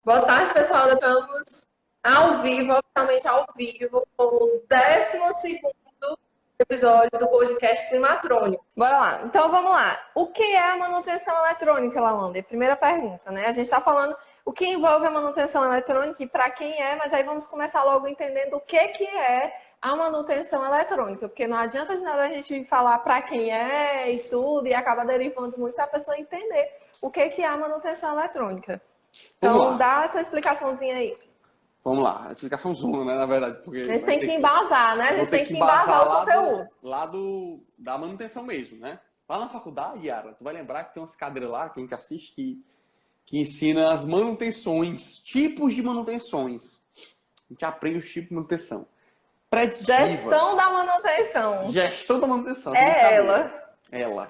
Boa tarde, pessoal. Estamos ao vivo, oficialmente ao vivo, com o 12º episódio do podcast Climatrônico. Bora lá. Então, vamos lá. O que é a manutenção eletrônica, Lawanda? Primeira pergunta, né? A gente está falando o que envolve a manutenção eletrônica e para quem é, mas aí vamos começar logo entendendo o que é a manutenção eletrônica, porque não adianta de nada a gente falar para quem é e tudo, e acaba derivando muito a pessoa entender o que é a manutenção eletrônica. Vamos Então, lá, dá essa explicaçãozinha aí. vamos lá. A explicação zona, né, na verdade, porque A gente vai tem ter que que, embasar, né? A eu vou gente ter tem que que embasar embasar o conteúdo. da manutenção mesmo, né? Lá na faculdade, Yara, tu vai lembrar que tem umas cadeiras lá, quem que assiste, que ensina as manutenções, tipos de manutenções. A gente aprende os tipos de manutenção. Preditiva, Gestão da manutenção. gestão da manutenção, essa É brincadeira. ela.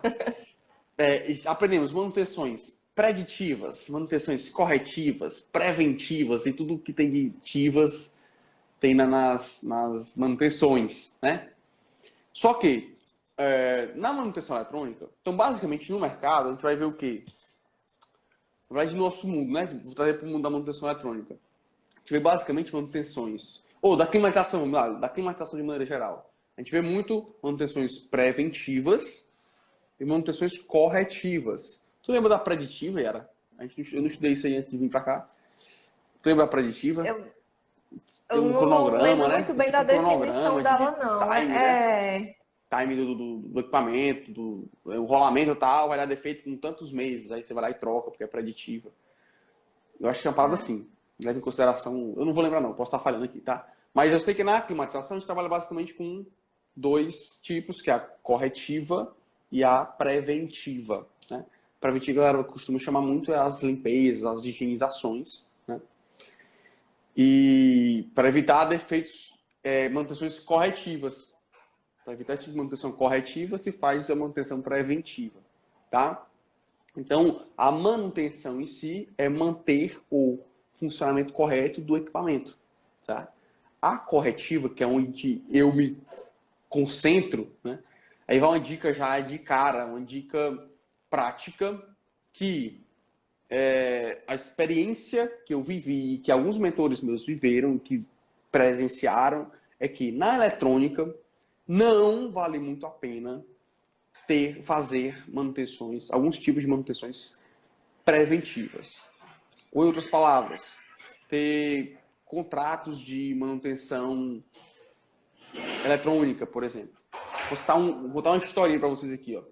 Ela. Aprendemos manutenções preditivas, manutenções corretivas, preventivas e tudo que tem de ativas tem nas manutenções, né? Só que na manutenção eletrônica, então basicamente no mercado a gente vai ver o quê? Na verdade, no nosso mundo, né? Vou trazer para o mundo da manutenção eletrônica. A gente vê basicamente manutenções, ou da climatização de maneira geral. A gente vê muito manutenções preventivas e manutenções corretivas. Tu lembra da preditiva, Yara? Eu não estudei isso aí antes de vir para cá. Tu lembra da preditiva? Tem Eu um não cronograma, lembro né? muito bem Tipo da um cronograma definição dela, de não. time, né? É. Time do equipamento, o rolamento e tal, vai dar defeito com tantos meses. Aí você vai lá e troca, porque é preditiva. Eu acho que é uma parada assim. Leva em consideração. Eu não vou lembrar, não. Posso estar falhando aqui, tá? Mas eu sei que na climatização a gente trabalha basicamente com dois tipos, que é a corretiva e a preventiva, né? Preventiva, a galera costuma chamar muito as limpezas, as higienizações, né? E para evitar defeitos, manutenções corretivas. Para evitar esse tipo de manutenção corretiva, se faz a manutenção preventiva, tá? Então, a manutenção em si é manter o funcionamento correto do equipamento, tá? A corretiva, que é onde eu me concentro, né? Aí vai uma dica já de cara, uma dica prática que a experiência que eu vivi, que alguns mentores meus viveram, que presenciaram, é que na eletrônica não vale muito a pena fazer manutenções, alguns tipos de manutenções preventivas. Ou em outras palavras, ter contratos de manutenção eletrônica, por exemplo. Vou contar uma historinha para vocês aqui, ó.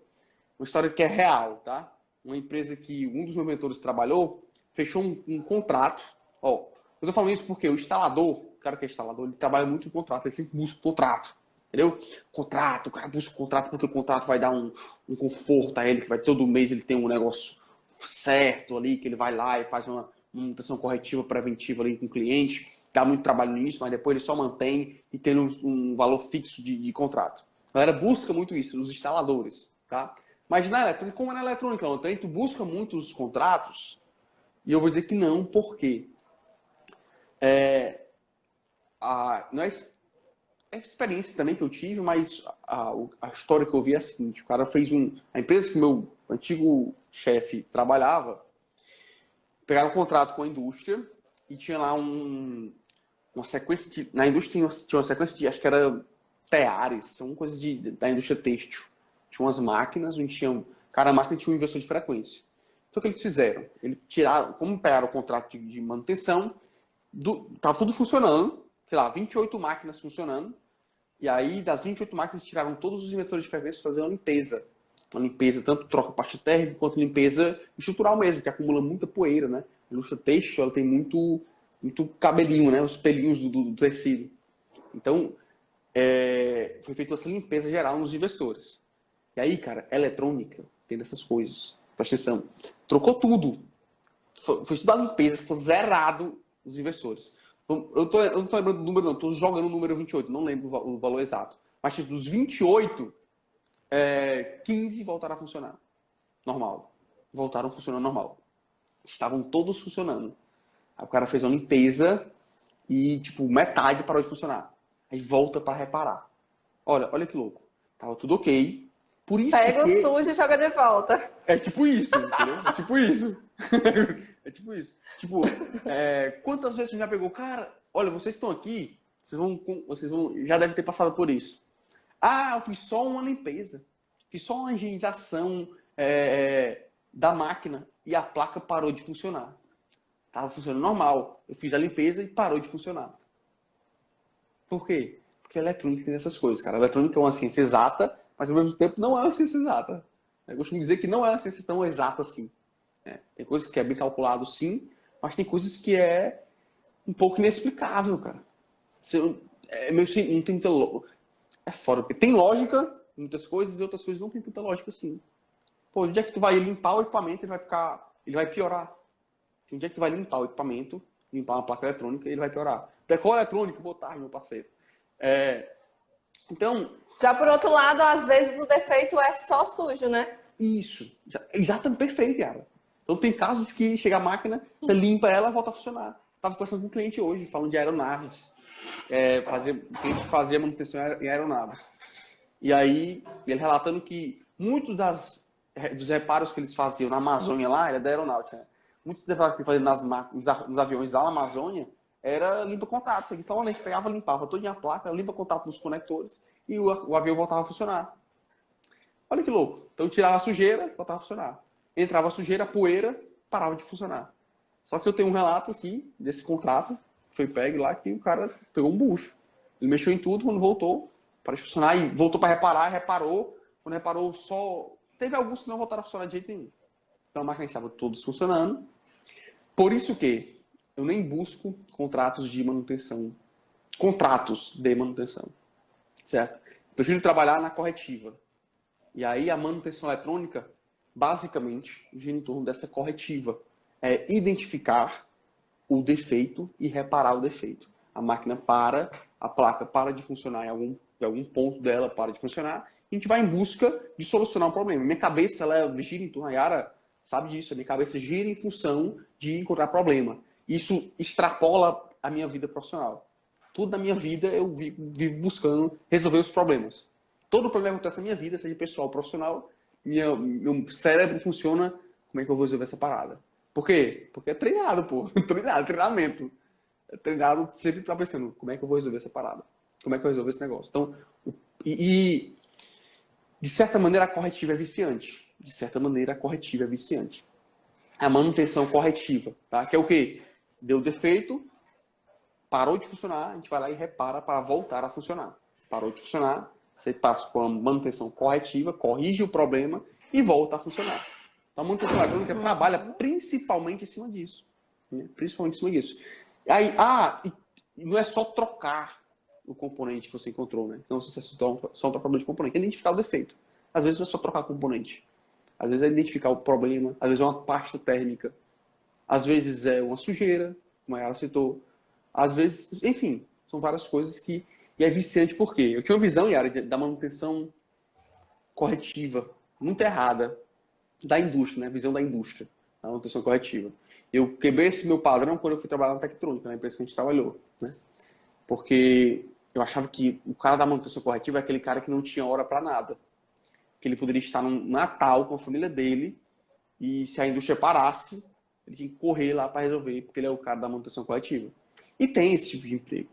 Uma história que é real, tá? Uma empresa que um dos meus mentores trabalhou, fechou um contrato. Ó, eu tô falando isso porque o instalador, o cara que é instalador, ele trabalha muito em contrato, ele sempre busca contrato. Entendeu? Contrato, o cara busca contrato porque o contrato vai dar um conforto a ele, que vai todo mês ele tem um negócio certo ali, que ele vai lá e faz uma manutenção corretiva, preventiva ali com o cliente. Dá muito trabalho nisso, mas depois ele só mantém e tem um valor fixo de contrato. A galera busca muito isso, os instaladores, tá? Mas na eletrônica, como é na eletrônica, então, tu busca muito os contratos, e eu vou dizer que não, porque não é a experiência também que eu tive, mas a história que eu vi é a seguinte: o cara fez a empresa que meu antigo chefe trabalhava, pegaram um contrato com a indústria e tinha lá uma sequência na indústria tinha uma sequência de, acho que era teares, uma coisa da indústria têxtil. Tinha umas máquinas, cada máquina tinha um inversor de frequência. Então o que eles fizeram? Eles tiraram, como pegaram o contrato de manutenção, tava tudo funcionando, sei lá, 28 máquinas funcionando. E aí, das 28 máquinas, tiraram todos os inversores de frequência e fazer uma limpeza. Uma limpeza, tanto troca parte térmica, quanto limpeza estrutural mesmo, que acumula muita poeira, né? A indústria têxtil, ela tem muito cabelinho, né? Os pelinhos do tecido. Então, foi feita essa limpeza geral nos inversores. E aí, cara, eletrônica tem dessas coisas. Presta atenção. Trocou tudo. Foi tudo a limpeza, ficou zerado os inversores. Eu não tô lembrando do número, não. Tô jogando o número 28. Não lembro o valor exato. Mas, tipo, dos 28, 15 voltaram a funcionar. Normal. Voltaram funcionando normal. Estavam todos funcionando. Aí o cara fez uma limpeza e, tipo, metade parou de funcionar. Aí volta para reparar. Olha que louco. Tava tudo ok. Por isso Pega o sujo e joga de volta. é tipo isso, entendeu? É tipo isso. É tipo isso. Tipo, quantas vezes você já pegou, cara, olha, vocês estão aqui, vocês vão, já devem ter passado por isso. Ah, eu fiz só uma limpeza. Fiz só uma higienização da máquina e a placa parou de funcionar. Tava funcionando normal. Eu fiz a limpeza e parou de funcionar. Por quê? Porque a eletrônica tem essas coisas, cara. A eletrônica é uma ciência exata, mas ao mesmo tempo não é uma ciência exata. Eu costumo dizer que não é uma ciência tão exata assim. Tem coisas que é bem calculado, sim, mas tem coisas que é um pouco inexplicável, cara. Não tem é fora, porque tem lógica em muitas coisas e outras coisas não tem tanta lógica assim. Pô, onde é que tu vai limpar o equipamento, ele vai piorar. Onde é que tu vai limpar o equipamento, limpar uma placa eletrônica, ele vai piorar. Decor eletrônico, boa tarde, meu parceiro. Então... Já por outro lado, às vezes o defeito é só sujo, né? Isso. Exatamente, perfeito, cara. Então tem casos que chega a máquina, você limpa ela e volta a funcionar. Estava conversando com um cliente hoje, falando de aeronaves. O cliente fazia manutenção em aeronaves. E aí, ele relatando que muitos dos reparos que eles faziam na Amazônia lá, era da aeronáutica, né? Muitos dos reparos que eles faziam nos aviões lá na Amazônia era limpa-contato. Eles solamente pegava, limpava toda a placa, limpa-contato nos conectores e o avião voltava a funcionar. Olha que louco. Então tirava a sujeira, voltava a funcionar. Entrava a sujeira, a poeira, parava de funcionar. Só que eu tenho um relato aqui desse contrato, que foi pego lá, que o cara pegou um bucho. Ele mexeu em tudo, quando voltou, para de funcionar, e voltou para reparar, reparou. Quando reparou, só... Teve alguns que não voltaram a funcionar de jeito nenhum. Então a máquina estava todos funcionando. Por isso que eu nem busco contratos de manutenção. Contratos de manutenção. Certo? Eu prefiro trabalhar na corretiva. E aí a manutenção eletrônica, basicamente, gira em torno dessa corretiva. É identificar o defeito e reparar o defeito. A máquina para, a placa para de funcionar em algum ponto dela, para de funcionar, e a gente vai em busca de solucionar um problema. Minha cabeça, ela gira em torno, a Yara sabe disso, a minha cabeça gira em função de encontrar problema. Isso extrapola a minha vida profissional. Tudo na minha vida eu vivo buscando resolver os problemas. Todo problema que acontece na minha vida, seja pessoal ou profissional, meu cérebro funciona, como é que eu vou resolver essa parada? Por quê? Porque é treinado, pô. Treinamento. É treinado sempre pra pensando, como é que eu vou resolver essa parada? Como é que eu vou resolver esse negócio? Então, de certa maneira, a corretiva é viciante. De certa maneira, a corretiva é viciante. A manutenção corretiva, tá? Que é o quê? Deu defeito, parou de funcionar, a gente vai lá e repara para voltar a funcionar. Parou de funcionar, você passa com a manutenção corretiva, corrige o problema e volta a funcionar. Então, a manutenção eletrônica trabalha principalmente em cima disso. Né? Principalmente em cima disso. Aí, e não é só trocar o componente que você encontrou, né? Então, você só um problema de componente. É identificar o defeito. Às vezes não é só trocar o componente. Às vezes é identificar o problema. Às vezes é uma pasta térmica. Às vezes é uma sujeira, como a Yara citou. Às vezes, enfim, são várias coisas que... E é viciante por quê? Eu tinha uma visão, Yara, da manutenção corretiva muito errada da indústria, né? Visão da indústria, da manutenção corretiva. Eu quebrei esse meu padrão quando eu fui trabalhar na Tectrônica, na empresa que a gente trabalhou, né? Porque eu achava que o cara da manutenção corretiva é aquele cara que não tinha hora para nada. Que ele poderia estar no Natal com a família dele e se a indústria parasse, ele tinha que correr lá para resolver, porque ele é o cara da manutenção corretiva. E tem esse tipo de emprego.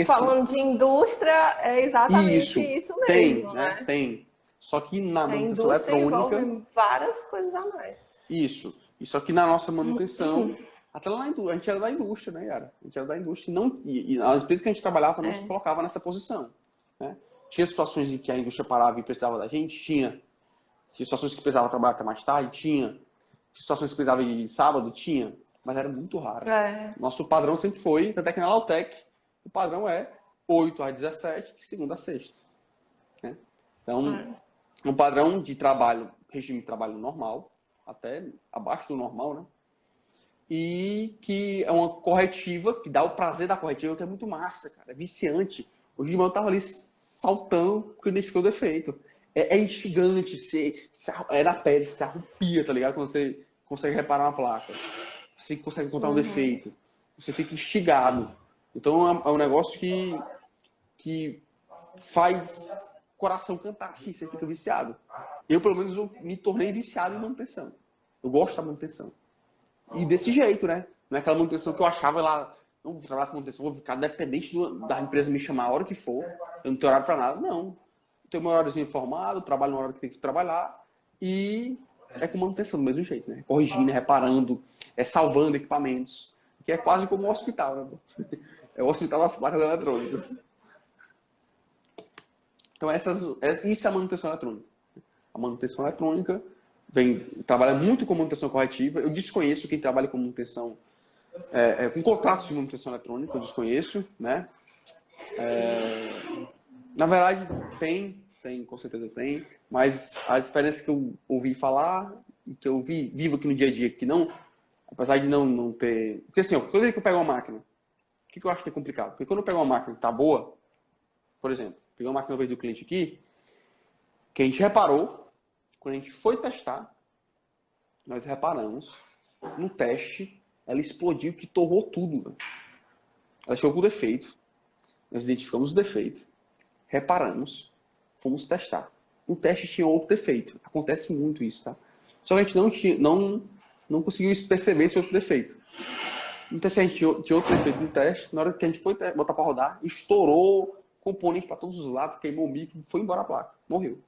Falando de indústria, é exatamente isso mesmo, tem, né? Tem. Só que na manutenção indústria eletrônica... envolve várias coisas a mais. Isso. E só que na nossa manutenção, até lá a gente era da indústria, né, Yara? A gente era da indústria e as empresas que a gente trabalhava não se colocava nessa posição. Né? Tinha situações em que a indústria parava e precisava da gente? Tinha. Tinha situações que precisava trabalhar até mais tarde? Tinha. Situações que precisava de sábado? Tinha. Mas era muito raro. Nosso padrão sempre foi, até que na Lautec, o padrão é 8 às 17, de segunda a sexta. Né? Então, um padrão de trabalho, regime de trabalho normal, até abaixo do normal, né? E que é uma corretiva, que dá o prazer da corretiva, que é muito massa, cara. É viciante. Hoje de manhã eu tava ali saltando porque eu identifiquei o defeito. É instigante, é na pele, você arrupia, tá ligado? Quando você consegue reparar uma placa. Você consegue encontrar um defeito. Você fica instigado. Então é um negócio que faz o coração cantar assim, você fica viciado. Eu, pelo menos, me tornei viciado em manutenção. Eu gosto da manutenção. E desse jeito, né? Não é aquela manutenção que eu achava lá, não vou trabalhar com manutenção, vou ficar dependente da empresa me chamar a hora que for, eu não tenho horário para nada. Não. Eu tenho meu horáriozinho informado, trabalho na hora que tem que trabalhar e é com manutenção do mesmo jeito, né? Corrigindo, reparando, salvando equipamentos, que é quase como um hospital, né? É o hospital das placas eletrônicas. Então, isso é a manutenção eletrônica. A manutenção eletrônica trabalha muito com manutenção corretiva. Eu desconheço quem trabalha com manutenção, com contratos de manutenção eletrônica, eu desconheço, né? Na verdade, tem, com certeza tem, mas a experiência que eu ouvi falar, e que eu vivo aqui no dia a dia, que não, apesar de não ter... Porque assim, toda vez que eu pego uma máquina, o que eu acho que é complicado? Porque quando eu pego uma máquina que está boa, por exemplo, peguei uma máquina uma vez do cliente aqui, que a gente reparou, quando a gente foi testar, nós reparamos, no teste, ela explodiu, que torrou tudo. Ela chegou com defeito, nós identificamos o defeito, reparamos, fomos testar. O teste tinha outro defeito. Acontece muito isso, tá? Só que a gente não conseguiu perceber esse outro defeito. Então, se a gente tinha outro defeito no teste, na hora que a gente foi botar para rodar, estourou componente para todos os lados, queimou o micro, foi embora a placa. Morreu.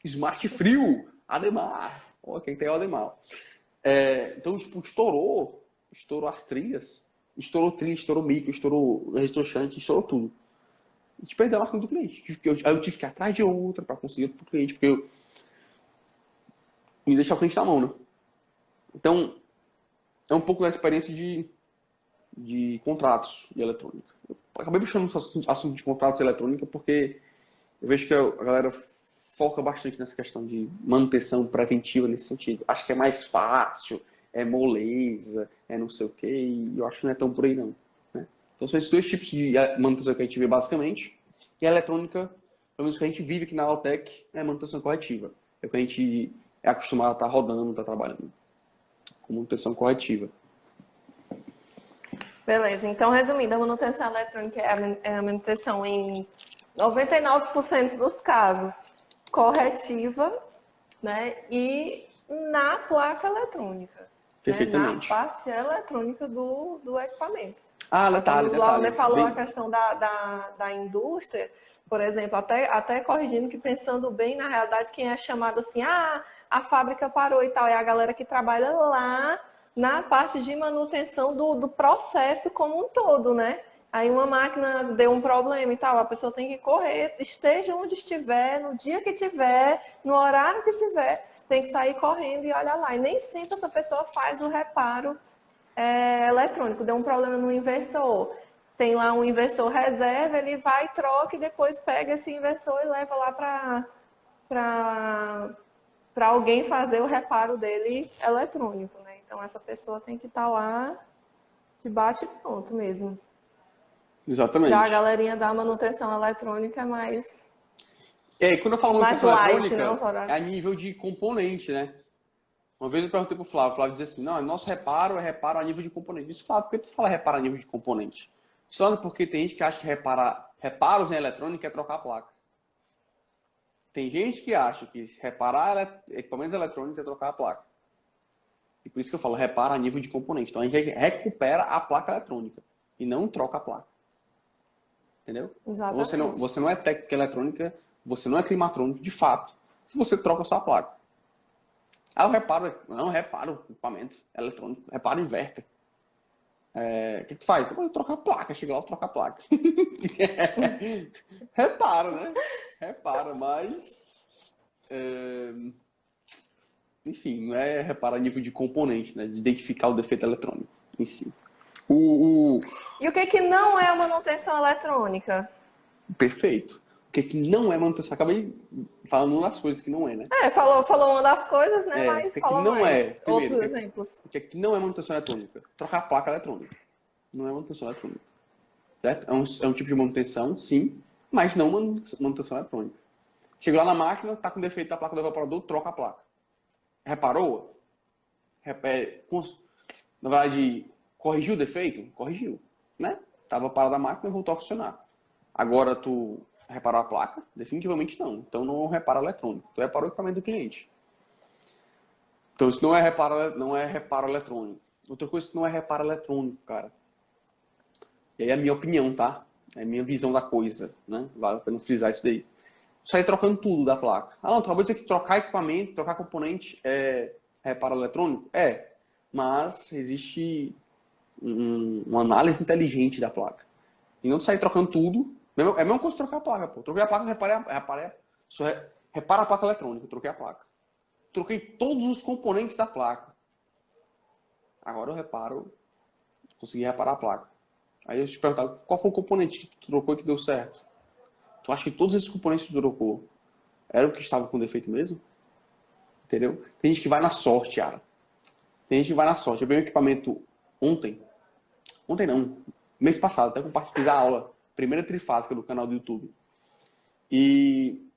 Smart Frio, Ademar. Ó, quem tem é o Ademar. Então, tipo, estourou as trilhas, estourou micro, estourou resistor shunt, estourou tudo. A gente perdeu a máquina do cliente. Aí eu tive que ir atrás de outra para conseguir outro pro cliente, porque eu me deixar o cliente na mão, né? Então, é um pouco da experiência de contratos de eletrônica. Eu acabei puxando o assunto de contratos de eletrônica porque eu vejo que a galera foca bastante nessa questão de manutenção preventiva nesse sentido. Acho que é mais fácil, é moleza, é não sei o quê, e eu acho que não é tão por aí não. Né? Então são esses dois tipos de manutenção que a gente vê basicamente, e a eletrônica, pelo menos o que a gente vive aqui na Altec, é manutenção corretiva. É o que a gente é acostumado a estar rodando, estar trabalhando com manutenção corretiva. Beleza, então resumindo, a manutenção eletrônica é a manutenção em 99% dos casos corretiva, né? E na placa eletrônica, né? Na parte eletrônica do equipamento. Detalhe. O Lander falou a questão da indústria, por exemplo, até corrigindo que pensando bem, na realidade, quem é chamado assim, a fábrica parou e tal, é a galera que trabalha lá na parte de manutenção do processo como um todo, né? Aí uma máquina deu um problema e tal, a pessoa tem que correr, esteja onde estiver, no dia que tiver, no horário que tiver, tem que sair correndo e olha lá. E nem sempre essa pessoa faz o reparo eletrônico. Deu um problema no inversor, tem lá um inversor reserva, ele vai, troca e depois pega esse inversor e leva lá para alguém fazer o reparo dele eletrônico, né? Então essa pessoa tem que estar lá de bate e pronto mesmo. Exatamente. Já a galerinha da manutenção eletrônica é mais... quando eu falo manutenção light, eletrônica, não, é a nível de componente, né? Uma vez eu perguntei pro Flávio, o Flávio dizia assim, não, nosso reparo é reparo a nível de componente. Eu disse, Flávio, por que tu fala reparo a nível de componente? Só porque tem gente que acha que reparos em eletrônica é trocar a placa. Tem gente que acha que reparar equipamentos eletrônicos é trocar a placa. E por isso que eu falo, repara a nível de componente. Então a gente recupera a placa eletrônica e não troca a placa. Entendeu? Exatamente. Você não é técnica eletrônica, você não é climatrônico, de fato, se você troca a sua placa. Eu reparo o equipamento eletrônico, reparo o inverter. O que tu faz? Eu trocar a placa, chega lá e troca a placa. Repara, né? Repara, mas... enfim, não é reparar a nível de componente, né? De identificar o defeito eletrônico em si. E o que não é manutenção eletrônica? Perfeito. O que não é manutenção? Acabei falando uma das coisas que não é, né? Falou uma das coisas, né? Mas fala não mais. Primeiro, outros exemplos. O que não é manutenção eletrônica? Trocar a placa eletrônica. Não é manutenção eletrônica. Certo? É um tipo de manutenção, sim, mas não manutenção eletrônica. Chega lá na máquina, tá com defeito da placa do evaporador, troca a placa. Reparou? Na verdade, corrigiu o defeito? Corrigiu, né? Tava parada a máquina e voltou a funcionar. Agora tu reparou a placa? Definitivamente não. Então não é um reparo eletrônico. Tu reparou o equipamento do cliente. Então isso não é reparo eletrônico. Outra coisa que não é reparo eletrônico, cara. E aí é a minha opinião, tá? É a minha visão da coisa, né? Vale pra não frisar isso daí. Sair trocando tudo da placa. Ah, não, talvez dizer que trocar equipamento, trocar componente é reparo eletrônico? É. Mas existe uma análise inteligente da placa. E não sair trocando tudo. É a mesma coisa que trocar a placa, pô. Troquei a placa, repara a placa eletrônica. Troquei a placa. Troquei todos os componentes da placa. Agora eu reparo, consegui reparar a placa. Aí eu te perguntava, qual foi o componente que tu trocou e que deu certo? Tu acha que todos esses componentes que tu trocou eram o que estavam com defeito mesmo? Entendeu? Tem gente que vai na sorte, cara. Tem gente que vai na sorte. Eu peguei um equipamento ontem não, mês passado, até compartilhei, fiz a aula, primeira trifásica do canal do YouTube. E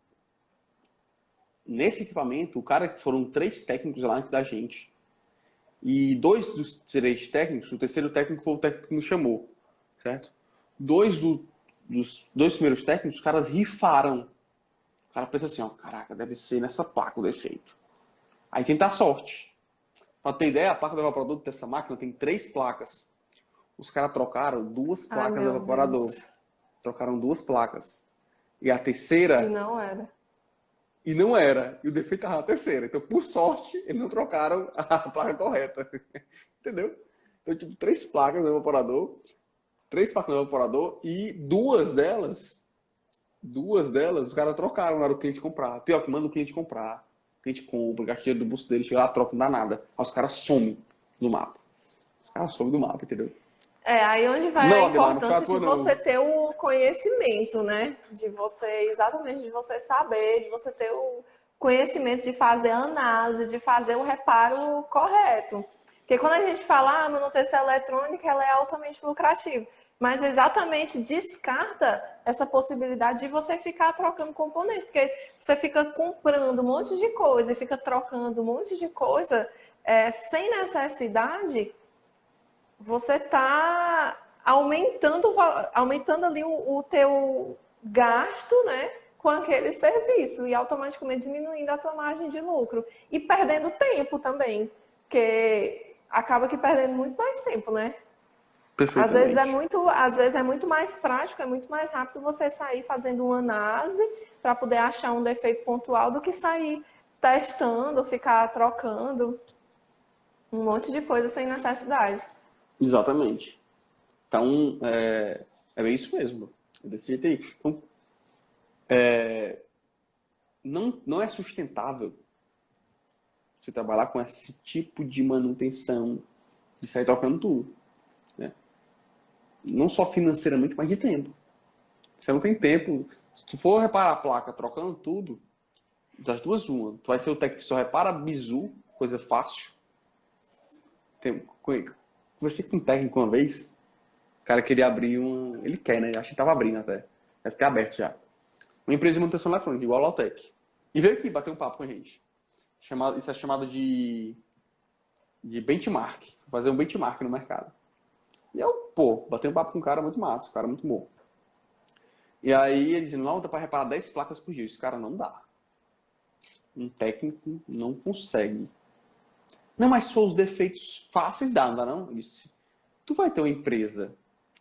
nesse equipamento, o cara, foram 3 técnicos lá antes da gente. E 2 dos 3 técnicos, o terceiro técnico foi o técnico que nos chamou, certo? 2 dos 2 primeiros técnicos, os caras rifaram. O cara pensa assim, ó, caraca, deve ser nessa placa o defeito. Aí tenta a sorte. Pra ter ideia, a placa do evaporador dessa máquina tem 3 placas. Os caras trocaram 2 placas do evaporador. Deus. Trocaram 2 placas. E a terceira... E não era. E não era. E o defeito estava na terceira. Então, por sorte, eles não trocaram a placa correta. Entendeu? Então, tipo, 3 placas do evaporador. 3 placas do evaporador. E 2 delas, os caras trocaram na hora do cliente comprar. Pior que manda o cliente comprar. O cliente compra, gasta dinheiro do bolso dele, chega lá, troca, não dá nada. Aí os caras somem do mapa. Os caras somem do mapa, entendeu? Aí onde vai Não, a Ademar, importância de não. você ter o conhecimento, né? De você, exatamente, de você saber, de você ter o conhecimento de fazer a análise, de fazer o reparo correto. Porque quando a gente fala, a manutenção eletrônica, ela é altamente lucrativa. Mas exatamente descarta essa possibilidade de você ficar trocando componentes. Porque você fica comprando um monte de coisa e fica trocando um monte de coisa sem necessidade. Você está aumentando ali o teu gasto, né, com aquele serviço e automaticamente diminuindo a tua margem de lucro. E perdendo tempo também, porque acaba que perdendo muito mais tempo, né? Às vezes é muito mais prático, é muito mais rápido você sair fazendo uma análise para poder achar um defeito pontual do que sair testando, ficar trocando um monte de coisa sem necessidade. Exatamente. Então, é bem isso mesmo. É desse jeito aí. Então, não é sustentável você trabalhar com esse tipo de manutenção, de sair trocando tudo. Né? Não só financeiramente, mas de tempo. Você não tem tempo. Se tu for reparar a placa trocando tudo, das duas, uma. Tu vai ser o técnico que só repara bizu, coisa fácil. Conversei com um técnico uma vez, o cara queria abrir uma... Ele quer, né? Acho que estava abrindo até. Deve ter aberto já. Uma empresa de manutenção eletrônica, igual a Lautec. E veio aqui bater um papo com a gente. Isso é chamado de benchmark. Fazer um benchmark no mercado. E eu, batei um papo com um cara muito massa, um cara muito bom. E aí ele dizendo, não, dá para reparar 10 placas por dia. Esse cara não dá. Um técnico não consegue. Não, mas se for os defeitos fáceis, não dá não? Ele disse, tu vai ter uma empresa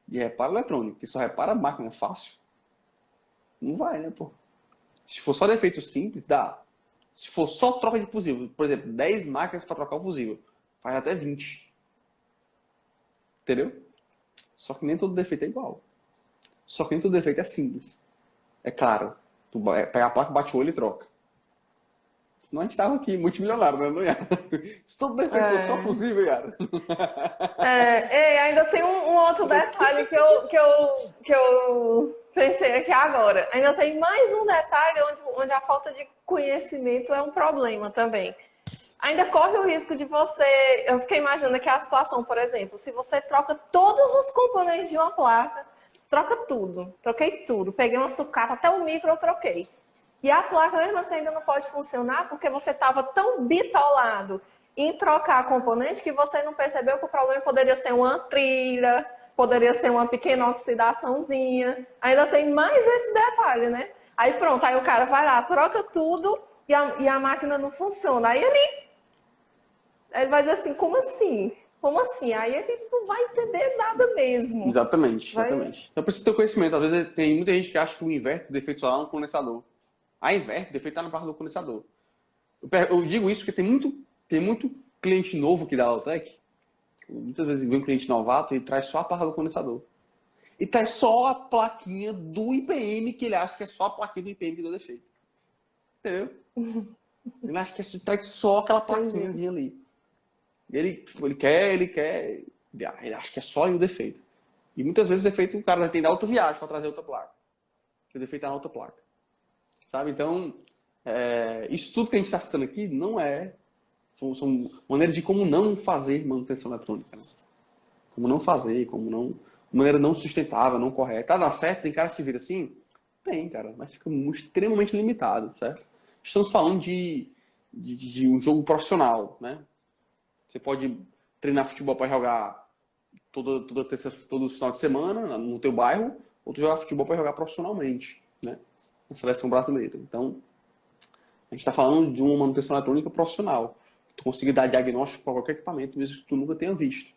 de reparo eletrônico que só repara máquina fácil? Não vai, né, pô? Se for só defeito simples, dá. Se for só troca de fusível, por exemplo, 10 máquinas para trocar o fusível, faz até 20. Entendeu? Só que nem todo defeito é igual. Só que nem todo defeito é simples. É claro, tu pega a placa, bate o olho e troca. Senão a gente tava aqui, multimilionário, né? Não ia. Se todo defeito fosse só fusível, Yara. Ainda tem um outro detalhe que eu pensei aqui agora. Ainda tem mais um detalhe onde a falta de conhecimento é um problema também. Ainda corre o risco de você... Eu fiquei imaginando aqui a situação, por exemplo, se você troca todos os componentes de uma placa, troca tudo, troquei tudo, peguei uma sucata, até o micro eu troquei. E a placa mesmo assim ainda não pode funcionar porque você estava tão bitolado em trocar componente que você não percebeu que o problema poderia ser uma trilha, poderia ser uma pequena oxidaçãozinha. Ainda tem mais esse detalhe, né? Aí pronto, aí o cara vai lá, troca tudo e a máquina não funciona. Aí ele vai dizer assim, como assim? Como assim? Aí ele não vai entender nada mesmo. Exatamente, Vai... exatamente. Então precisa ter conhecimento. Às vezes tem muita gente que acha que o inverte, o defeito só lá no condensador. A inverte, o defeito está na parte do condensador. Eu digo isso porque tem muito cliente novo que dá Autec. Muitas vezes vem um cliente novato e traz só a parte do condensador. E traz só a plaquinha do IPM, que ele acha que é só a plaquinha do IPM que deu defeito. Entendeu? Ele acha que traz só aquela plaquinhazinha ali. Ele acha que é só o defeito. E muitas vezes o defeito o cara vai ter que dar outra viagem para trazer outra placa. Porque o defeito está na outra placa. Sabe? Então, isso tudo que a gente está citando aqui não são maneiras de como não fazer manutenção eletrônica. Né? Como não fazer, maneira não sustentável, não correta. Tá dando certo? Tem cara que se vira assim? Tem, cara, mas fica extremamente limitado, certo? Estamos falando de um jogo profissional, né? Você pode treinar futebol para jogar todo final de semana no teu bairro, ou tu jogar futebol para jogar profissionalmente, né? Na seleção brasileira. Então, a gente está falando de uma manutenção eletrônica profissional. Tu conseguir dar diagnóstico para qualquer equipamento, mesmo que tu nunca tenha visto.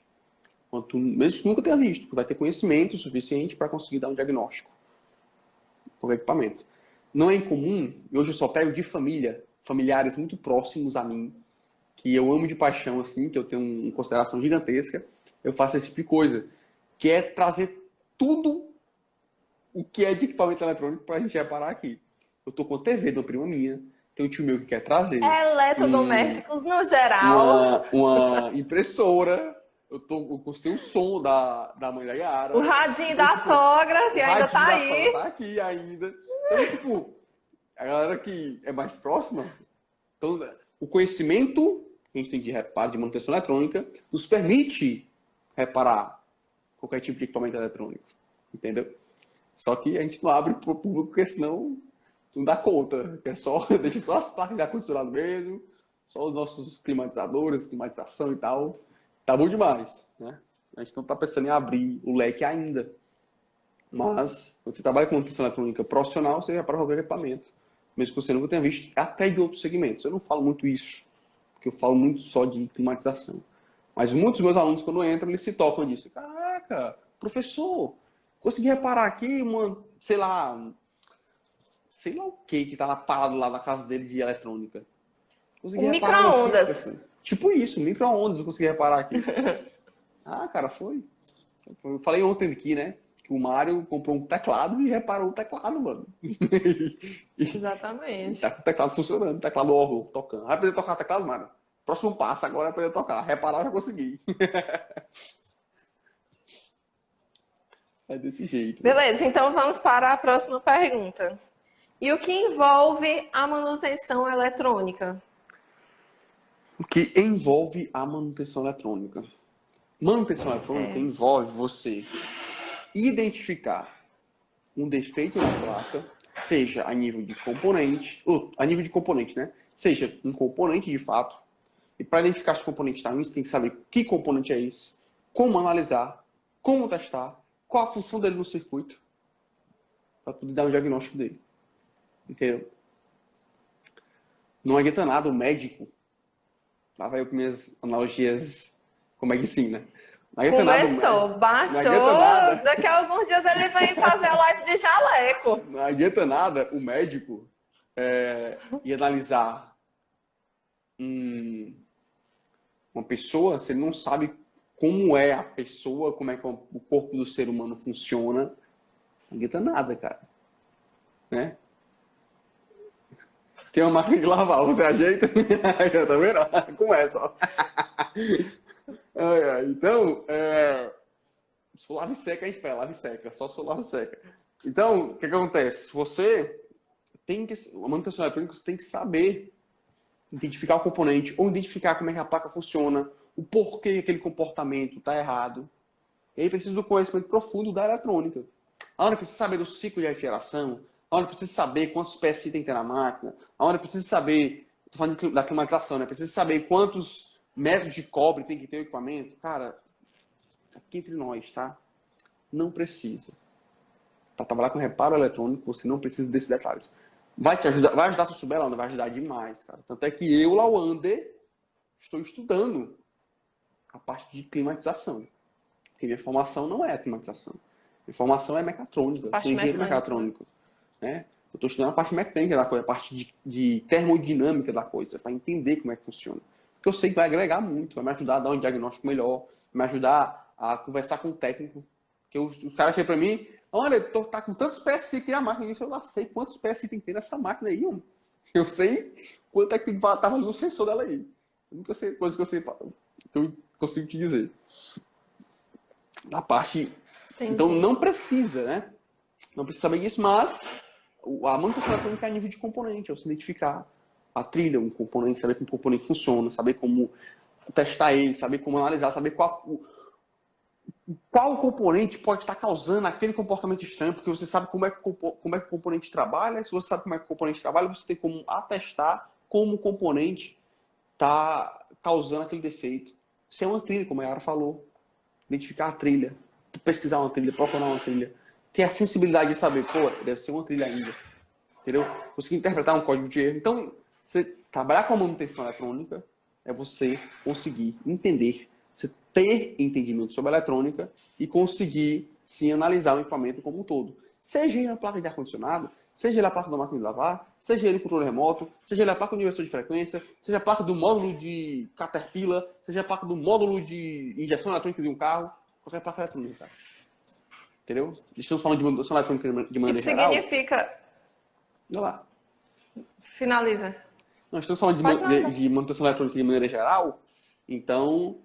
Mesmo que tu nunca tenha visto, tu vai ter conhecimento suficiente para conseguir dar um diagnóstico para qualquer equipamento. Não é incomum, e hoje eu só pego de familiares muito próximos a mim, que eu amo de paixão, assim, que eu tenho uma consideração gigantesca, eu faço esse tipo de coisa, que é trazer tudo o que é de equipamento eletrônico para a gente reparar aqui. Eu tô com a TV de uma prima minha, tem um tio meu que quer trazer. Eletrodomésticos no geral. Uma impressora. Eu gostei o som da mãe da Yara. O radinho da sogra, que ainda tá aí. Tá aqui ainda. Então, tipo, a galera que é mais próxima, então, o conhecimento que a gente tem de reparo, de manutenção eletrônica, nos permite reparar qualquer tipo de equipamento eletrônico. Entendeu? Só que a gente não abre para o público, porque senão não dá conta. É só, deixa só as placas de ar-condicionado mesmo, só os nossos climatizadores, climatização e tal. Tá bom demais, né? A gente não tá pensando em abrir o leque ainda. Mas, quando você trabalha com manutenção eletrônica profissional, você repara qualquer equipamento. Mesmo que você nunca tenha visto, até de outros segmentos. Eu não falo muito isso, porque eu falo muito só de climatização. Mas muitos dos meus alunos, quando entram, eles se tocam disso. Caraca, professor, consegui reparar aqui sei lá o que tá lá parado lá na casa dele de eletrônica. Consegui micro-ondas. Tipo isso, micro-ondas eu consegui reparar aqui. Ah, cara, foi. Eu falei ontem aqui, né? Que o Mário comprou um teclado e reparou o teclado, mano. Exatamente. Tá com o teclado funcionando, teclado órgão, tocando. Vai aprender a tocar teclado, Mário? Próximo passo agora é aprender a tocar. Reparar eu já consegui. É desse jeito. Beleza, então vamos para a próxima pergunta. E o que envolve a manutenção eletrônica? O que envolve a manutenção eletrônica? Manutenção eletrônica envolve você identificar um defeito na placa, seja a nível de componente, né? Seja um componente de fato. E para identificar se o componente está ruim, você tem que saber que componente é esse, como analisar, como testar, qual a função dele no circuito, para poder dar um diagnóstico dele. Entendeu? Não adianta nada o médico. Lá vai eu com minhas analogias com medicina. Começou, baixou. Daqui a alguns dias ele vem fazer a live de jaleco. Não adianta nada o médico ir analisar uma pessoa se ele não sabe como é a pessoa, como é que o corpo do ser humano funciona. Não adianta nada, cara. Né? Tem uma máquina de lavar, você ajeita? Tá vendo? Começa, ó. Então, se for lava e seca, a gente pega, lava e seca. Só se for lava e seca. Então, o que acontece? Você tem que... A manutenção eletrônica, você tem que saber identificar o componente, ou identificar como é que a placa funciona, o porquê aquele comportamento está errado. E aí precisa do conhecimento profundo da eletrônica. A hora precisa saber do ciclo de refrigeração, a hora precisa saber quantos PSI tem que ter na máquina, a hora precisa saber, estou falando da climatização, né? Precisa saber quantos metros de cobre tem que ter o equipamento. Cara, aqui entre nós, tá? Não precisa. Para trabalhar com reparo eletrônico, você não precisa desses detalhes. Vai te ajudar, vai ajudar se eu souber, Lander? Vai ajudar demais, cara. Tanto é que eu, Lawander, estou estudando a parte de climatização. Porque minha formação não é climatização. Minha formação é mecatrônica, eu sou engenheiro mecatrônico. Né? Eu estou estudando a parte mecânica da coisa, a parte de termodinâmica da coisa, para entender como é que funciona. Porque eu sei que vai agregar muito, vai me ajudar a dar um diagnóstico melhor, vai me ajudar a conversar com o técnico. Porque os caras chegam para mim, olha, tá com tantos PSI aqui na máquina. Eu lá sei quantos PSI tem que ter nessa máquina aí, homem. Eu sei quanto é que estava no sensor dela aí. A única coisa que eu consigo te dizer. Da parte... Entendi. Então não precisa, né? Não precisa saber disso, mas a manutenção eletrônica é a nível de componente, é você identificar a trilha, um componente, saber como o componente funciona, saber como testar ele, saber como analisar, saber qual componente pode estar causando aquele comportamento estranho, porque você sabe como é que o componente trabalha. Se você sabe como é que o componente trabalha, você tem como atestar como o componente está causando aquele defeito. Isso é uma trilha, como a Yara falou. Identificar a trilha, pesquisar uma trilha, procurar uma trilha. Ter a sensibilidade de saber, pô, deve ser uma trilha ainda. Entendeu? Conseguir interpretar um código de erro. Então, você trabalhar com a manutenção eletrônica é você conseguir entender, você ter entendimento sobre a eletrônica e conseguir, sim, analisar o equipamento como um todo. Seja ele a placa de ar-condicionado, seja ele a placa da máquina de lavar, seja ele o controle remoto, seja ele a placa do inversor de frequência, seja a placa do módulo de Caterpillar, seja a placa do módulo de injeção eletrônica de um carro, qualquer placa eletrônica, cara. Entendeu? Estamos falando de manutenção eletrônica de maneira geral. Isso significa... Olha lá. Finaliza. Nós estamos falando de manutenção eletrônica de maneira geral, então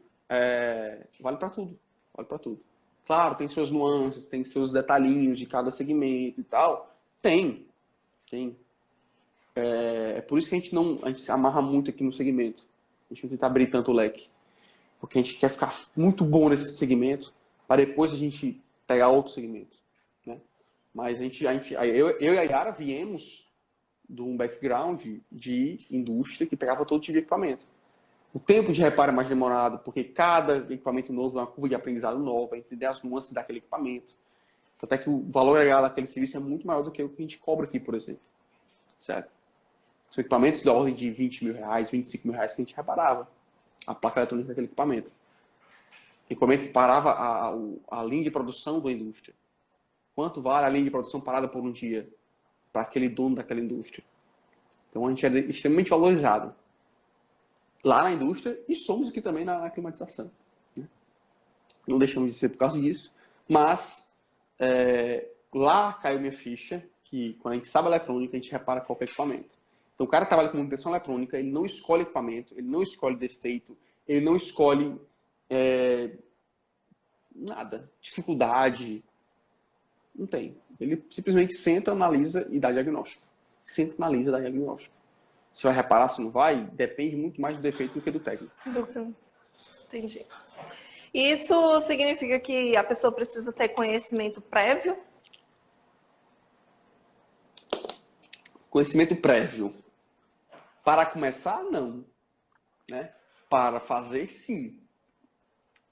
vale para tudo. Vale para tudo. Claro, tem suas nuances, tem seus detalhinhos de cada segmento e tal. Tem. É por isso que a gente se amarra muito aqui no segmento. A gente não tenta abrir tanto o leque. Porque a gente quer ficar muito bom nesse segmento para depois a gente pegar outro segmento. Né? Mas eu e a Yara viemos de um background de indústria que pegava todo tipo de equipamento. O tempo de reparo é mais demorado, porque cada equipamento novo é uma curva de aprendizado nova, entender as nuances daquele equipamento. Até que o valor agregado daquele serviço é muito maior do que o que a gente cobra aqui, por exemplo. Certo? São equipamentos da ordem de 20 mil reais, 25 mil reais que a gente reparava. A placa eletrônica daquele equipamento. Equipamento que parava a linha de produção da indústria. Quanto vale a linha de produção parada por um dia para aquele dono daquela indústria? Então a gente é extremamente valorizado lá na indústria e somos aqui também na climatização. Né? Não deixamos de ser por causa disso, mas lá caiu minha ficha que quando a gente sabe eletrônica, a gente repara qualquer equipamento. Então o cara que trabalha com manutenção eletrônica, ele não escolhe equipamento, ele não escolhe defeito, ele não escolhe nada, dificuldade, não tem. Ele simplesmente senta, analisa e dá diagnóstico. Senta, analisa e dá diagnóstico. Se vai reparar, se não vai, depende muito mais do defeito do que do técnico. Entendi. Isso significa que a pessoa precisa ter conhecimento prévio? Conhecimento prévio. Para começar, não. Né? Para fazer, sim.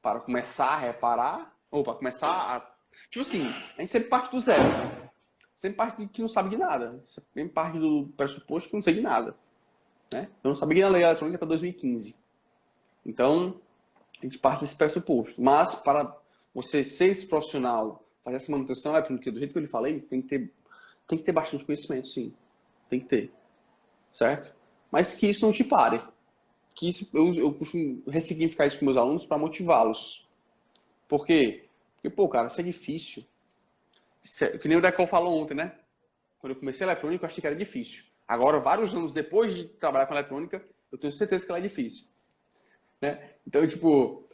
Para começar a reparar, ou para começar a... Tipo assim, a gente sempre parte do zero. Né? Sempre parte de que não sabe de nada. Sempre parte do pressuposto que não sei de nada. Né? Eu não sabia que na lei eletrônica até 2015. Então, a gente parte desse pressuposto. Mas, para você ser esse profissional, fazer essa manutenção eletrônica do jeito que eu lhe falei, tem que ter bastante conhecimento, sim. Tem que ter. Certo? Mas que isso não te pare. Que isso, eu costumo ressignificar isso com meus alunos para motivá-los. Por quê? Porque, pô, cara, isso é difícil. Que nem o Decol falou ontem, né? Quando eu comecei a eletrônica, eu achei que era difícil. Agora, vários anos depois de trabalhar com eletrônica, eu tenho certeza que ela é difícil. Né? Então, tipo,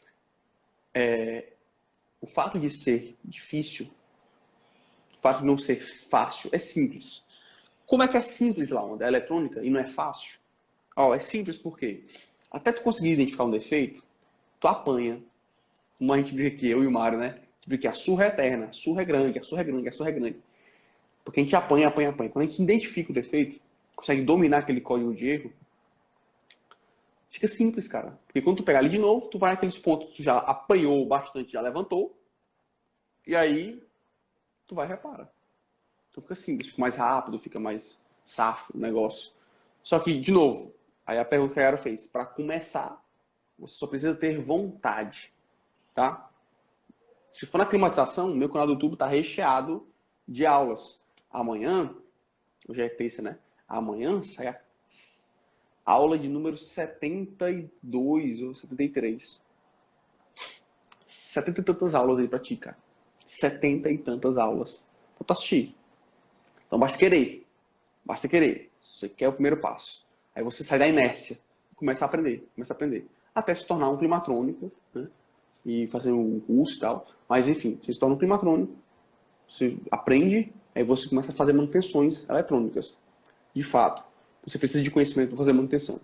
o fato de ser difícil, o fato de não ser fácil, é simples. Como é que é simples lá onde é eletrônica e não é fácil? É simples porque até tu conseguir identificar um defeito, tu apanha. Como a gente brinca aqui, eu e o Mário, né? A gente brinca que a surra é eterna, a surra é grande, a surra é grande, a surra é grande. Porque a gente apanha. Quando a gente identifica o defeito, consegue dominar aquele código de erro, fica simples, cara. Porque quando tu pegar ali de novo, tu vai naqueles pontos que tu já apanhou bastante, já levantou, e aí tu vai e repara. Então fica simples, fica mais rápido, fica mais safo o negócio. Só que, de novo, aí a pergunta que a Yara fez, para começar, Você só precisa ter vontade, tá? Se for na climatização, meu canal do YouTube está recheado de aulas. Amanhã, hoje é terça, né? Amanhã sai a aula de número 72 ou 73. 70 e tantas aulas aí pra ti, cara. 70 e tantas aulas. Pra tu assistir. Então basta querer. Basta querer. Você quer o primeiro passo. Aí você sai da inércia. Começa a aprender. Começa a aprender. Até se tornar um climatrônico, né? E fazer um curso e tal. Mas enfim, você se torna um climatrônico. Você aprende. Aí você começa a fazer manutenções eletrônicas. De fato, você precisa de conhecimento para fazer manutenção.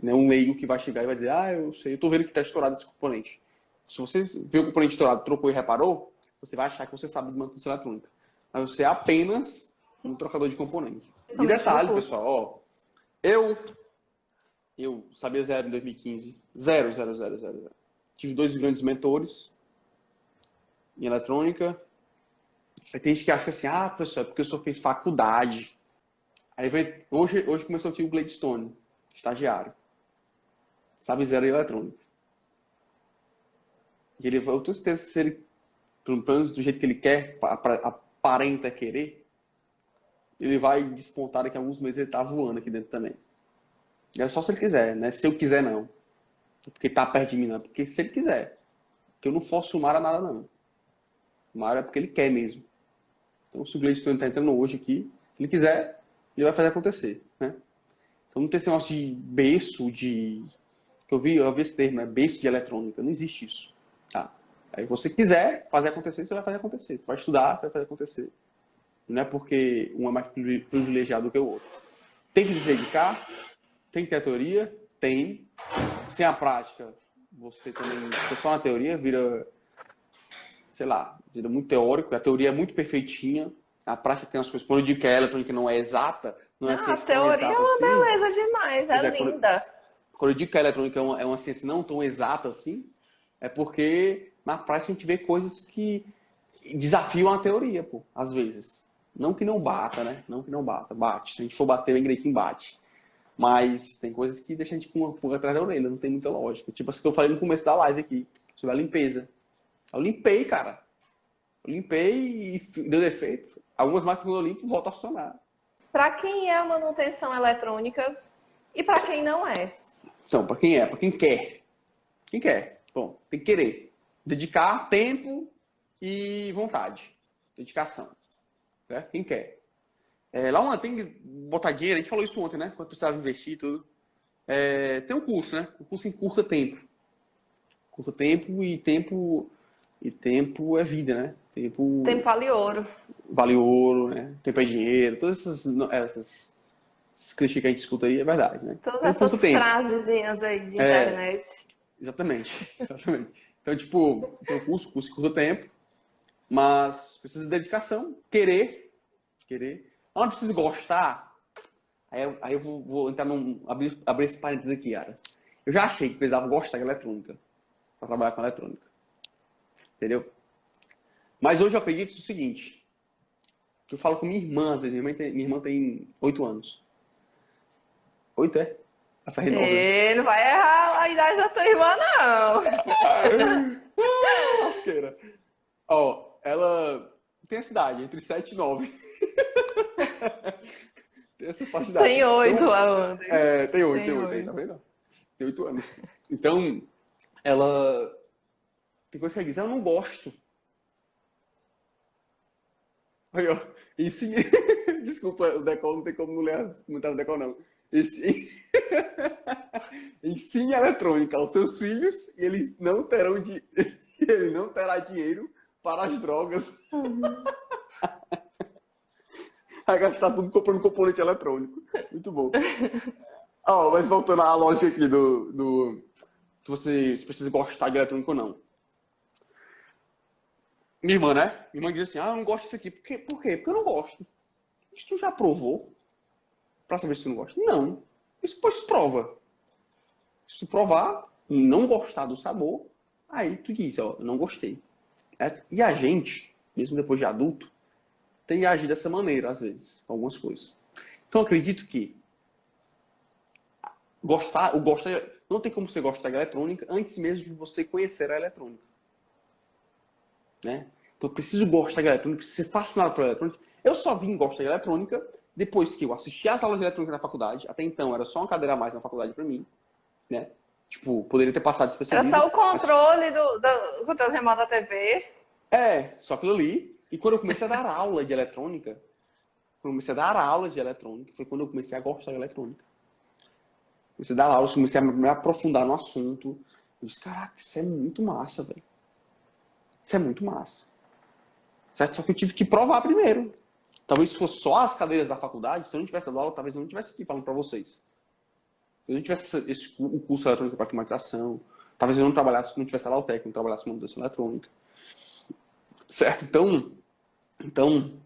Não é um leigo que vai chegar e vai dizer, eu sei, eu tô vendo que está estourado esse componente. Se você vê o componente estourado, trocou e reparou, você vai achar que você sabe de manutenção eletrônica. Mas você é apenas um trocador de componente. E detalhe, pessoal, ó, eu sabia zero em 2015. Zero. Tive 2 grandes mentores em eletrônica. Aí tem gente que acha assim, professor, é porque eu só fiz faculdade. Aí hoje começou aqui o Gladstone, estagiário. Sabe zero em eletrônica. E eu tenho certeza que se ele, pelo menos do jeito que ele quer, aparenta querer, ele vai despontar daqui a alguns meses, ele tá voando aqui dentro também. É só se ele quiser, né? Se eu quiser, não. Porque tá perto de mim, não. Porque se ele quiser. Porque eu não forço o Mara nada, não. O Mara é porque ele quer mesmo. Então, se o Gladstone tá entrando hoje aqui, se ele quiser, ele vai fazer acontecer, né? Então, não tem esse negócio de berço de... Eu vi esse termo, né? Berço de eletrônica. Não existe isso. Tá? Aí você quiser fazer acontecer, você vai fazer acontecer. Você vai estudar, você vai fazer acontecer. Não é porque um é mais privilegiado do que o outro. Tem que se dedicar, tem que ter a teoria, tem. Sem a prática, você também, só na teoria, vira, sei lá, vira muito teórico. A teoria é muito perfeitinha, a prática tem as coisas. Quando eu digo que a eletrônica não é exata, não é ciência A teoria é uma assim. beleza demais, é linda. Quando eu digo que a eletrônica é uma ciência não tão exata assim, é porque na prática a gente vê coisas que desafiam a teoria, pô, às vezes. Não que não bata, né? Não que não bata. Bate. Se a gente for bater, bem direitinho bate. Mas tem coisas que deixam a gente com uma pulga atrás da orelha, não tem muita lógica. Tipo assim que eu falei no começo da live aqui, sobre a limpeza. Eu limpei, cara. Eu limpei e deu defeito. Algumas máquinas quando eu limpo, voltam a funcionar. Para quem é a manutenção eletrônica e para quem não é? Então, para quem é? Para quem quer. Quem quer? Bom, tem que querer. Dedicar tempo e vontade. Dedicação. Certo? Quem quer. Lá tem que botar dinheiro, a gente falou isso ontem, né? Quando precisava investir e tudo. Tem um curso, né? Um curso em curta tempo. Curta tempo e tempo é vida, né? Tempo vale ouro. Vale ouro, né? Tempo é dinheiro. Todas essas clichês que a gente escuta aí é verdade, né? Todas essas frasezinhas aí de internet. Exatamente. Então, tipo, tem um curso em curto tempo, mas precisa de dedicação, querer. Não precisa gostar. Aí eu vou entrar abrir esse parênteses aqui, cara. Eu já achei que precisava gostar de eletrônica para trabalhar com eletrônica. Entendeu? Mas hoje eu acredito o seguinte, que eu falo com minha irmã, às vezes. Minha irmã tem 8 anos. 8, é? Essa Ele não vai errar a idade da tua irmã, não. Lasqueira. Ó, ela tem essa idade, entre 7 e 9. Tem essa faixa de idade. Tem 8 então, lá ontem. Tem 8, tá vendo? Tem 8 anos. Então, ela... Tem coisa que ela diz, eu não gosto. Aí, ó. Desculpa, o Decol não tem como não ler os comentários do Decol, não. Ensine a eletrônica aos seus filhos e ele não terá dinheiro para as drogas. Vai gastar tudo comprando componente eletrônico. Muito bom. Mas voltando à lógica aqui do que você precisa gostar de eletrônico ou não. Minha irmã, né? Minha irmã diz assim, eu não gosto disso aqui. Por quê? Porque eu não gosto. Isso tu já provou? Pra saber se tu não gosta? Não. Isso depois prova. Se tu provar e não gostar do sabor, aí tu diz, eu não gostei. E a gente, mesmo depois de adulto, tem que agir dessa maneira, às vezes, com algumas coisas. Então, eu acredito que Não tem como você gostar de eletrônica antes mesmo de você conhecer a eletrônica. Né? Então eu preciso gostar de eletrônica, preciso ser fascinado por eletrônica. Eu só vim gostar de eletrônica depois que eu assisti às aulas de eletrônica na faculdade. Até então era só uma cadeira a mais na faculdade para mim. Né? Tipo, poderia ter passado Era despercebido. só o controle do controle remoto da TV. Só aquilo ali. E quando eu comecei a dar aula de eletrônica, foi quando eu comecei a gostar de eletrônica. Comecei a dar aula, comecei a me aprofundar no assunto. Eu disse, caraca, isso é muito massa, velho. Isso é muito massa. Certo? Só que eu tive que provar primeiro. Talvez se fosse só as cadeiras da faculdade, se eu não tivesse dado aula, talvez eu não estivesse aqui falando para vocês. Se eu não tivesse o curso de eletrônica para climatização, talvez eu não trabalhasse, não tivesse a Lautec, não trabalhasse com manutenção eletrônica. Certo? Então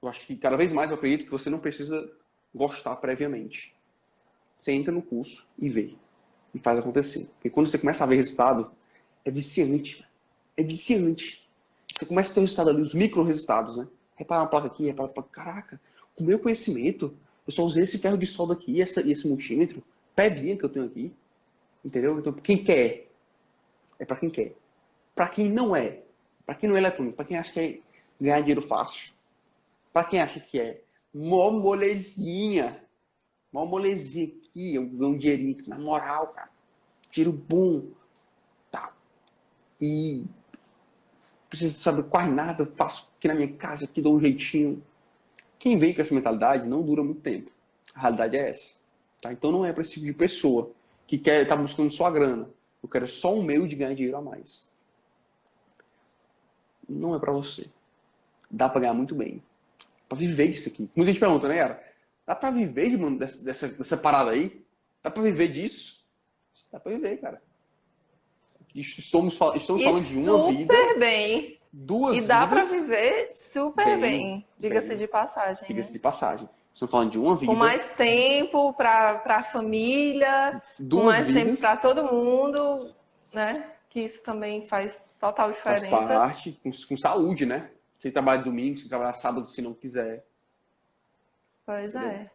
eu acho que cada vez mais eu acredito que você não precisa gostar previamente. Você entra no curso e vê. E faz acontecer. Porque quando você começa a ver resultado, é viciante. É viciante. Você começa a ter resultado ali, os micro resultados, né? Repara uma placa aqui, repara uma placa. Caraca, com o meu conhecimento, eu só usei esse ferro de solda aqui e esse multímetro, pedrinha que eu tenho aqui. Entendeu? Então, quem quer? É pra quem quer. Pra quem não é. Pra quem não é eletrônico. Pra quem acha que é ganhar dinheiro fácil. Pra quem acha que é mó molezinha. Mó molezinha aqui. Eu ganho um dinheirinho. Na moral, cara. Dinheiro bom. Tá. E preciso saber quase nada. Eu faço aqui na minha casa. Aqui dou um jeitinho. Quem vem com essa mentalidade não dura muito tempo. A realidade é essa. Tá? Então não é pra esse tipo de pessoa que quer tá buscando só a grana. Eu quero só um meio de ganhar dinheiro a mais. Não é pra você. Dá pra ganhar muito bem. Pra viver disso aqui. Muita gente pergunta, né, Yara? Dá pra viver dessa parada aí? Dá pra viver disso? Dá pra viver, cara. Estamos falando de uma vida. Super bem. Duas e dá vidas. Pra viver super bem. Diga-se de passagem. Diga-se de passagem. Estamos falando de uma vida. Com mais tempo pra família. Com mais tempo pra todo mundo. Né? Que isso também faz total diferença. Faz parte. Com saúde, né? Você trabalha domingo, você trabalha sábado se não quiser. Pois Entendeu? é.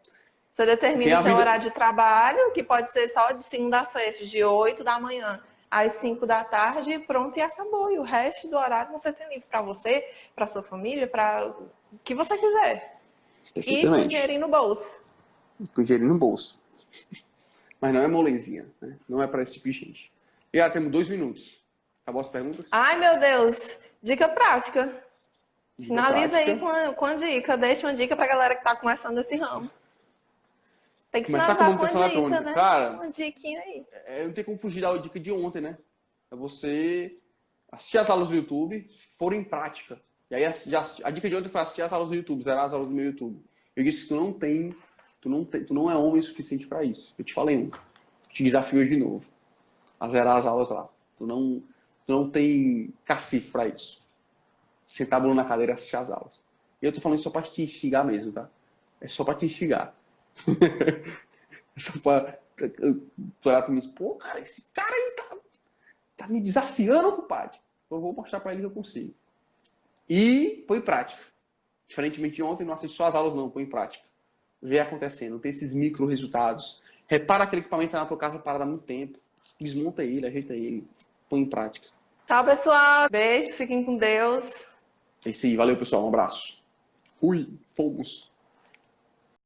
Você determina o seu horário de trabalho, que pode ser só de 5 a 6, de 8 da manhã às 5 da tarde, pronto, e acabou. E o resto do horário você tem livre para você, para sua família, para o que você quiser. E com dinheirinho no bolso. Com dinheirinho no bolso. Mas não é molezinha, né? Não é para esse tipo de gente. E aí, temos 2 minutos. Acabou as perguntas? Ai, meu Deus. Dica prática. Finaliza aí com a dica. Deixa uma dica pra galera que tá começando esse ramo. Tem que começar finalizar com uma dica, né? Cara, uma diquinha aí. Não tem como fugir da dica de ontem, né? É você assistir as aulas do YouTube, pôr em prática. E aí a dica de ontem foi assistir as aulas do YouTube, zerar as aulas do meu YouTube. Eu disse que tu não é homem suficiente para isso. Eu te falei um. Te desafio de novo. A zerar as aulas lá. Tu não tem cacife para isso. Sentar a bunda na cadeira e assistir as aulas. E eu tô falando isso só pra te instigar mesmo, tá? É só pra te instigar. Só pra tu olhar pra mim e dizer, pô, cara, esse cara aí tá me desafiando, compadre. Eu vou mostrar pra ele que eu consigo. E põe em prática. Diferentemente de ontem, não assiste só as aulas, não. Põe em prática. Vê acontecendo. Tem esses micro resultados. Repara aquele equipamento que tá na tua casa parado há muito tempo. Desmonta ele, ajeita ele. Põe em prática. Tchau, pessoal. Beijo. Fiquem com Deus. É isso aí. Valeu, pessoal. Um abraço. Fui. Fomos.